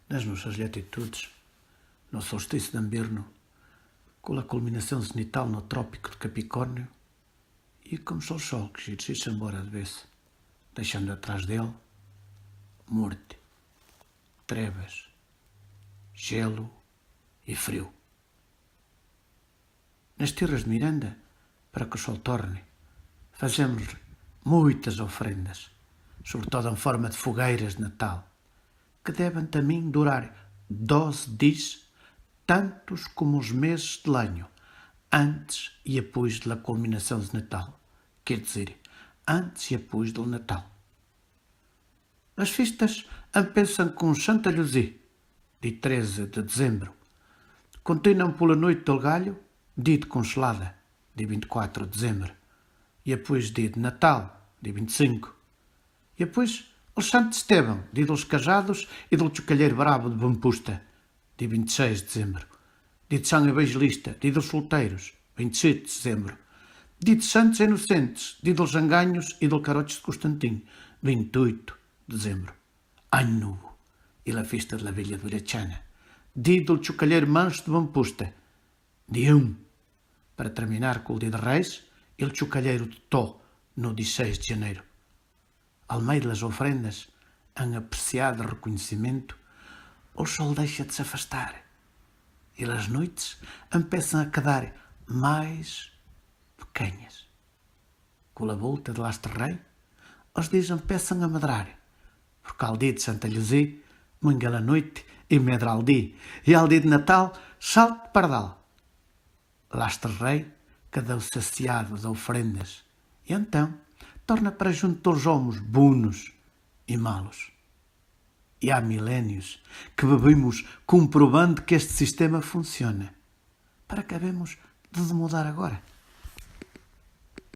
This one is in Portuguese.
nas nossas latitudes, no solstício de inverno, com a culminação zenital no trópico de Capricórnio, e começou o sol que se embora de vez, deixando atrás dele morte, trevas, gelo e frio. Nas terras de Miranda, para que o sol torne, fazemos muitas ofrendas, sobretudo em forma de fogueiras de Natal, que devem também durar 12 dias, tantos como os meses de lenho, antes e depois da culminação de Natal, quer dizer, antes e depois do Natal. As festas começam com Santa Luzia, de 13 de dezembro, continuam pela noite do galho, dia de congelada, de 24 de dezembro, e depois dia de Natal, de 25, e depois o Santo Estevão, dia dos casados e do chocalheiro bravo de Bampusta, dia 26 de dezembro, dia de São Evangelista, dia dos solteiros, 27 de dezembro, dia de Santos Inocentes, dia dos Zanganhos e do Carotes de Constantin, 28 de dezembro, Ano Novo, e a festa da Velha de Urachana, dia do chocalheiro manso de Bampusta, dia 1, para terminar com o dia de Reis e o chocalheiro de Tó, no dia 6 de janeiro. Ao meio das ofrendas, em apreciado reconhecimento, o sol deixa de se afastar e as noites começam a quedar mais pequenas. Com a volta de Lastro Rei, os dias começam a medrar, porque ao dia de Santa Luzia, munga a noite e medra ao dia, e ao dia de Natal, salto de pardal. Lastro Rei quedou saciado de ofrendas, e então torna para junto dos homens bunos e malos. E há milénios que bebemos comprovando que este sistema funciona, para que acabemos de mudar agora.